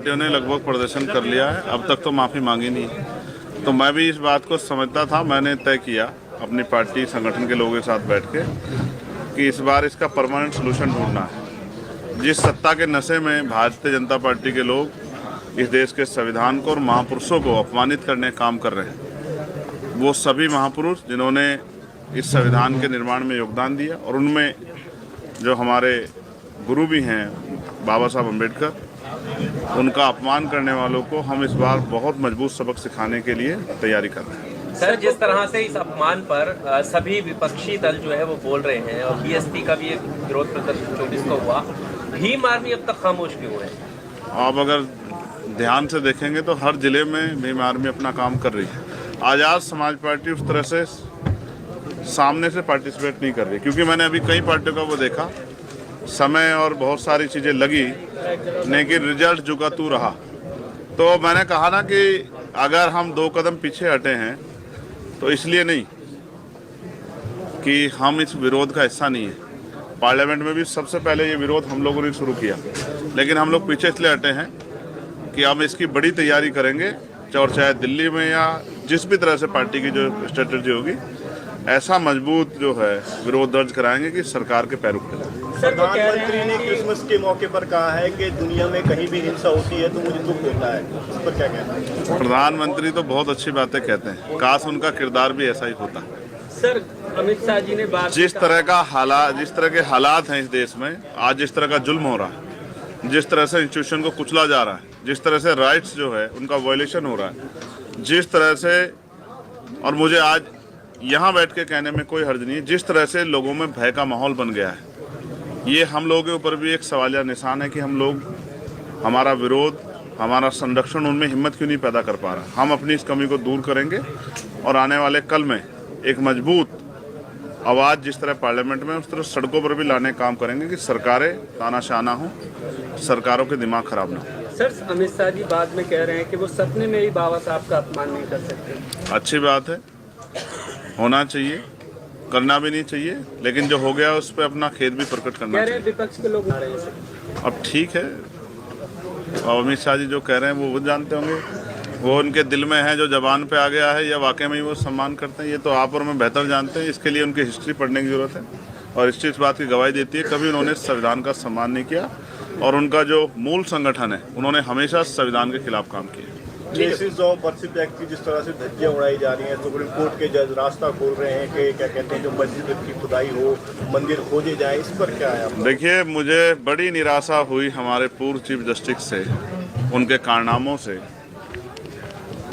पार्टियों ने लगभग प्रदर्शन कर लिया है, अब तक तो माफ़ी मांगी नहीं है। तो मैं भी इस बात को समझता था, मैंने तय किया अपनी पार्टी संगठन के लोगों के साथ बैठ के कि इस बार इसका परमानेंट सोल्यूशन ढूंढना है। जिस सत्ता के नशे में भारतीय जनता पार्टी के लोग इस देश के संविधान को और महापुरुषों को अपमानित करने का काम कर रहे हैं, वो सभी महापुरुष जिन्होंने इस संविधान के निर्माण में योगदान दिया और उनमें जो हमारे गुरु भी हैं बाबा साहब अम्बेडकर, उनका अपमान करने वालों को हम इस बार बहुत मजबूत सबक सिखाने के लिए तैयारी कर रहे हैं। सर, जिस तरह से इस अपमान पर सभी विपक्षी दल जो है वो बोल रहे हैं और बीएसपी का भी एक विरोध प्रदर्शन 24 को हुआ, भीम आर्मी अब तक खामोश क्यों है? आप अगर ध्यान से देखेंगे तो हर जिले में भीम आर्मी अपना काम कर रही है। आज़ाद समाज पार्टी उस तरह से सामने से पार्टिसिपेट नहीं कर रही, क्योंकि मैंने अभी कई पार्टियों का वो देखा, समय और बहुत सारी चीज़ें लगी लेकिन रिजल्ट जुगा तू रहा। तो मैंने कहा ना कि अगर हम 2 कदम पीछे हटे हैं तो इसलिए नहीं कि हम इस विरोध का हिस्सा नहीं है। पार्लियामेंट में भी सबसे पहले ये विरोध हम लोगों ने शुरू किया, लेकिन हम लोग पीछे इसलिए हटे हैं कि हम इसकी बड़ी तैयारी करेंगे, और चाहे दिल्ली में या जिस भी तरह से पार्टी की जो स्ट्रेटजी होगी, ऐसा मजबूत जो है विरोध दर्ज कराएंगे कि सरकार के पैर उठ जाए। प्रधानमंत्री ने क्रिसमस के मौके पर कहा है कि दुनिया में कहीं भी हिंसा होती है तो मुझे दुख होता है, इस पर क्या कहना है? प्रधानमंत्री तो बहुत अच्छी बातें कहते हैं, काश उनका किरदार भी ऐसा ही होता। सर, अमित शाह जी ने जिस तरह के हालात हैं इस देश में आज, जिस तरह का जुल्म हो रहा है, जिस तरह से इंस्टीट्यूशन को कुचला जा रहा है, जिस तरह से राइट्स जो है उनका वायलेशन हो रहा है, जिस तरह से, और मुझे आज यहाँ बैठ के कहने में कोई हर्ज नहीं है, जिस तरह से लोगों में भय का माहौल बन गया है, ये हम लोगों के ऊपर भी एक सवालिया निशान है कि हम लोग, हमारा विरोध, हमारा संरक्षण उनमें हिम्मत क्यों नहीं पैदा कर पा रहा। हम अपनी इस कमी को दूर करेंगे और आने वाले कल में एक मजबूत आवाज़ जिस तरह पार्लियामेंट में, उस तरह सड़कों पर भी लाने का काम करेंगे कि सरकारें तानाशाह ना हो, सरकारों के दिमाग खराब ना हो। सर, अमित शाह जी बाद में कह रहे हैं कि वो सपने में ही बाबा साहब का अपमान नहीं कर सकते। अच्छी बात है, होना चाहिए, करना भी नहीं चाहिए, लेकिन जो हो गया उस पर अपना खेद भी प्रकट करना चाहिए। विपक्ष के लोग आ रहे हैं। अब ठीक है, और अमित शाह जी जो कह रहे हैं वो जानते होंगे, वो उनके दिल में है, जो जबान पे आ गया है या वाकई में ही वो सम्मान करते हैं, ये तो आप और मैं बेहतर जानते हैं। इसके लिए उनकी हिस्ट्री पढ़ने की ज़रूरत है, और हिस्ट्री इस बात की गवाही देती है कभी उन्होंने संविधान का सम्मान नहीं किया, और उनका जो मूल संगठन है उन्होंने हमेशा संविधान के खिलाफ काम किया। केसेस ऑफ वर्शिप एक्ट की जिस तरह से धज्जियां उड़ाई जा रही हैं, सुप्रीम कोर्ट के जज रास्ता खोल रहे हैं कि क्या कहते हैं, जो मस्जिद की खुदाई हो, मंदिर खोजे जाए, इस पर क्या है? देखिए, मुझे बड़ी निराशा हुई हमारे पूर्व चीफ जस्टिस से, उनके कारनामों से।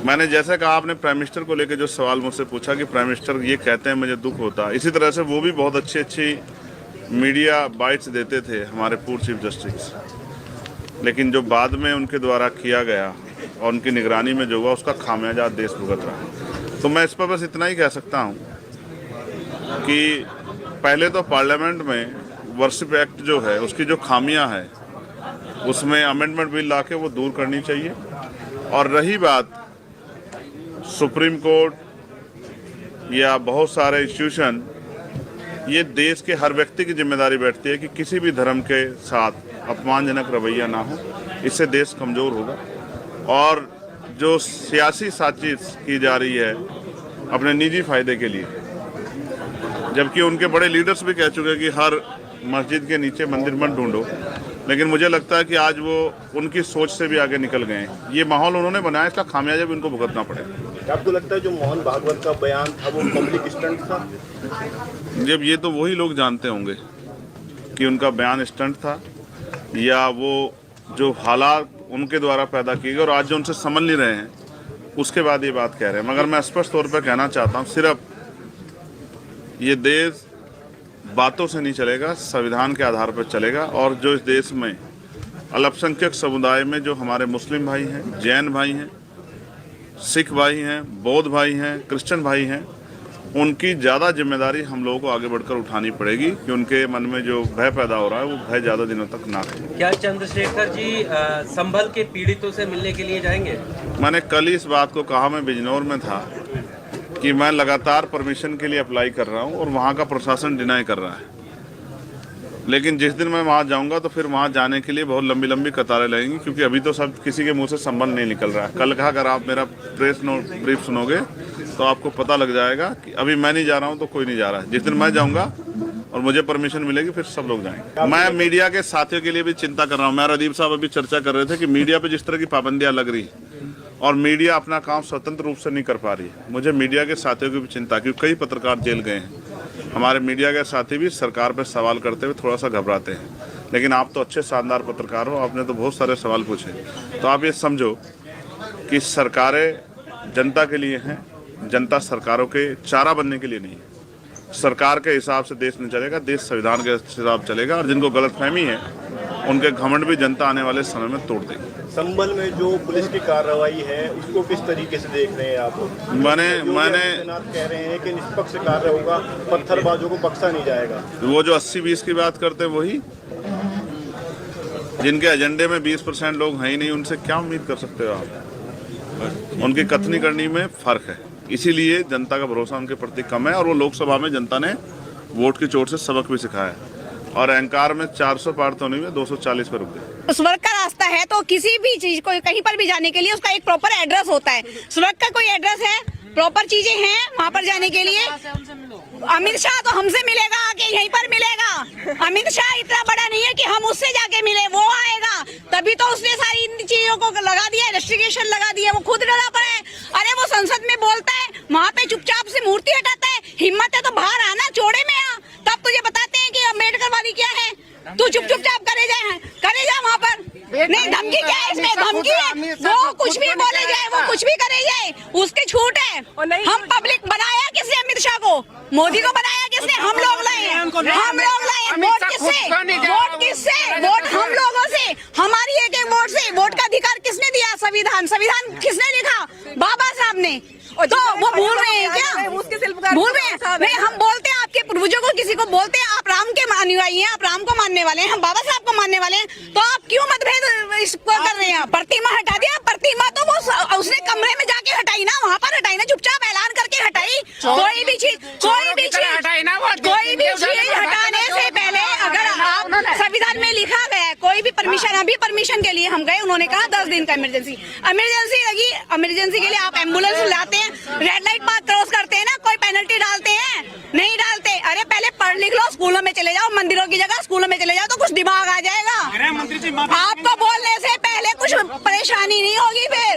मैंने जैसे कहा, आपने प्राइम मिनिस्टर को लेकर जो सवाल मुझसे पूछा कि प्राइम मिनिस्टर ये कहते हैं मुझे दुख होता, इसी तरह से वो भी बहुत अच्छी मीडिया बाइट्स देते थे हमारे पूर्व चीफ जस्टिस, लेकिन जो बाद में उनके द्वारा किया गया और उनकी निगरानी में जो हुआ, उसका खामियाजा देश भुगत रहा है। तो मैं इस पर बस इतना ही कह सकता हूँ कि पहले तो पार्लियामेंट में वर्शिप एक्ट जो है उसकी जो खामियां है उसमें अमेंडमेंट बिल लाके वो दूर करनी चाहिए। और रही बात सुप्रीम कोर्ट या बहुत सारे इंस्टीट्यूशन, ये देश के हर व्यक्ति की जिम्मेदारी बैठती है कि किसी भी धर्म के साथ अपमानजनक रवैया ना हो, इससे देश कमज़ोर होगा। और जो सियासी साजिश की जा रही है अपने निजी फायदे के लिए, जबकि उनके बड़े लीडर्स भी कह चुके हैं कि हर मस्जिद के नीचे मंदिर मत ढूंढो, लेकिन मुझे लगता है कि आज वो उनकी सोच से भी आगे निकल गए हैं। ये माहौल उन्होंने बनाया, इसका खामियाजा भी उनको भुगतना पड़ेगा। आपको लगता है जो मोहन भागवत का बयान था वो पब्लिक स्टंट था? जब ये तो वही लोग जानते होंगे कि उनका बयान स्टंट था या वो जो हालात उनके द्वारा पैदा किए गए और आज जो उनसे समझ नहीं रहे हैं, उसके बाद ये बात कह रहे हैं। मगर मैं स्पष्ट तौर पर कहना चाहता हूँ, सिर्फ ये देश बातों से नहीं चलेगा, संविधान के आधार पर चलेगा। और जो इस देश में अल्पसंख्यक समुदाय में जो हमारे मुस्लिम भाई हैं, जैन भाई हैं, सिख भाई हैं, बौद्ध भाई हैं, क्रिश्चियन भाई हैं, उनकी ज़्यादा जिम्मेदारी हम लोगों को आगे बढ़कर उठानी पड़ेगी कि उनके मन में जो भय पैदा हो रहा है वो भय ज़्यादा दिनों तक ना रहे। क्या चंद्रशेखर जी संभल के पीड़ितों से मिलने के लिए जाएंगे? मैंने कल ही इस बात को कहा, मैं बिजनौर में था, कि मैं लगातार परमिशन के लिए अप्लाई कर रहा हूं और वहां का प्रशासन डिनाई कर रहा है। लेकिन जिस दिन मैं वहाँ जाऊँगा तो फिर वहाँ जाने के लिए बहुत लंबी लंबी कतारें लगेंगी, क्योंकि अभी तो सब किसी के मुंह से संबंध नहीं निकल रहा है। कल का अगर आप मेरा प्रेस नोट ब्रीफ सुनोगे तो आपको पता लग जाएगा कि अभी मैं नहीं जा रहा हूँ तो कोई नहीं जा रहा है। जिस दिन मैं जाऊँगा और मुझे परमिशन मिलेगी फिर सब लोग जाएंगे। मैं मीडिया के साथियों के लिए भी चिंता कर रहा हूँ। मैं राजीव साहब अभी चर्चा कर रहे थे कि मीडिया पे जिस तरह की पाबंदियां लग रही और मीडिया अपना काम स्वतंत्र रूप से नहीं कर पा रही है, मुझे मीडिया के साथियों की भी चिंता, क्योंकि कई पत्रकार जेल गए हैं। हमारे मीडिया के साथी भी सरकार पर सवाल करते हुए थोड़ा सा घबराते हैं। लेकिन आप तो अच्छे शानदार पत्रकार हो, आपने तो बहुत सारे सवाल पूछे। तो आप ये समझो कि सरकारें जनता के लिए हैं, जनता सरकारों के चारा बनने के लिए नहीं है। सरकार के हिसाब से देश नहीं चलेगा, देश संविधान के हिसाब चलेगा। और जिनको गलतफहमी है उनके घमंड भी जनता आने वाले समय में तोड़ देगी। संभल में जो पुलिस की कार्रवाई है उसको किस तरीके से देख रहे हैं आप? मैंने कह रहे हैं कि निष्पक्ष कार्य होगा, पत्थरबाजों को बख्शा नहीं जाएगा। वो जो 80-20 की बात करते हैं वही, जिनके एजेंडे में 20% लोग हैं ही नहीं, उनसे क्या उम्मीद कर सकते हो आप? उनकी कथनी करनी में फर्क है, इसीलिए जनता का भरोसा उनके प्रति कम है। और वो लोकसभा में जनता ने वोट की चोट से सबक भी सिखाया, और अहंकार में 400 पार तो नहीं हुए, 240 पर रुक गए। स्वर्ग का रास्ता है तो किसी भी चीज को कहीं पर भी जाने के लिए उसका एक प्रॉपर एड्रेस होता है। स्वर्ग का कोई एड्रेस है, प्रॉपर चीजें हैं वहाँ पर जाने के लिए। अमित शाह तो हमसे मिलेगा, आके यहीं पर मिलेगा। अमित शाह इतना बड़ा नहीं है कि हम उससे जाके मिले, वो आएगा तभी तो उसने सारी इन चीजों को लगा दिया, रेस्ट्रिक्शन लगा दिया, वो खुद डरा पड़ा है। अरे वो संसद में बोलता है, वहाँ पे चुपचाप से मूर्ति हटाता है। हिम्मत है तो बाहर आना, चौड़े में आ, तब तुझे बताते हैं कि अम्बेडकर वाली क्या है। तू चुपचाप करे जा वहाँ पर। नहीं, धमकी क्या है इसमें? धमकी है, वो कुछ भी बोले जाए, वो कुछ भी करे जाए, उसकी छूट है। हम पब्लिक बनाया किसने? अमित शाह को, मोदी को बनाया किसने? हम लोग लाए, हम लोग लाए। वोट किससे? वोट हम लोगों से, हमारी एक वोट से। वोट का अधिकार किसने दिया? संविधान किसने लिखा? बाबा साहब ने। तो वो भूल रहे हैं क्या? भूल रहे हैं? नहीं, हम बोलते हैं आपके पूर्वजों को, किसी को बोलते हैं आप राम के अनुयायी हैं, आप राम को मानने वाले हैं, हम बाबा साहब को मानने वाले हैं, तो आप क्यों मतभेद इसको कर रहे हैं? प्रतिमा हटा दिया, प्रतिमा तो वो उसने कमरे में जाके हटाई ना, वहाँ पर हटाई ना, चुपचाप ऐलान करके हटाई। कोई भी चीज हटाने से पहले अगर आप संविधान में लिखा गया है कोई भी परमिशन, अभी परमिशन के लिए हम गए, उन्होंने कहा 10 दिन का इमरजेंसी लगी। इमरजेंसी के लिए आप एम्बुलेंस लाते हैं, रेड लाइट पास क्रॉस करते हैं ना, कोई पेनल्टी डालते हैं? नहीं डालते। अरे पहले पढ़ लिख लो, स्कूलों में चले जाओ, मंदिरों की जगह स्कूलों में चले जाओ तो कुछ दिमाग आ जाएगा। आपको बोलने से पहले कुछ परेशानी नहीं होगी, फिर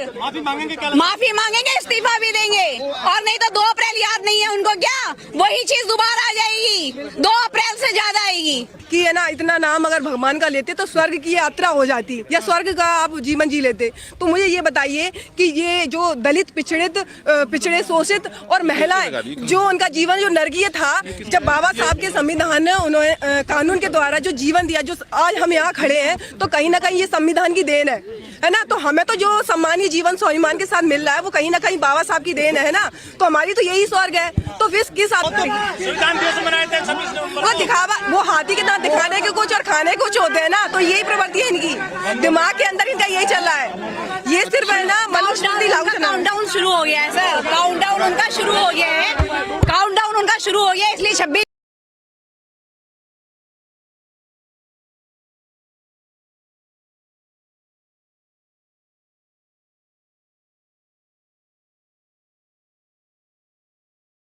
माफी मांगेंगे, इस्तीफा भी देंगे। और नहीं तो 2 अप्रैल याद नहीं है उनको क्या? वही चीज दोबारा आ जाएगी, 2 अप्रैल से ज्यादा आएगी। कि है ना, इतना नाम अगर भगवान का लेते तो स्वर्ग की यात्रा हो जाती, या स्वर्ग का आप जीवन जी लेते। तो मुझे ये बताइए कि ये जो दलित, पिछड़े, शोषित और महिलाएं, जो उनका जीवन जो नरकीय था, जब बाबा साहब के संविधान ने उन्होंने कानून के द्वारा जो जीवन दिया, जो आज हम यहाँ खड़े हैं, तो कहीं ना कहीं ये संविधान की देन है ना। तो हमें तो जो सम्मानीय जीवन स्वाभिमान के साथ मिल रहा है वो कहीं ना कहीं बाबा साहब की देन है ना। तो हमारी तो यही स्वर्ग है। तो किस वो दिखावा, वो हाथी के दांत दिखाने के कुछ और खाने के कुछ होते हैं ना। तो यही प्रवृत्ति है इनकी, दिमाग के अंदर इनका यही चल रहा है। ये सिर्फ है ना मनुस्मृति लागू करना। काउंटडाउन शुरू हो गया है सर, काउंटडाउन उनका शुरू हो गया है, इसलिए 26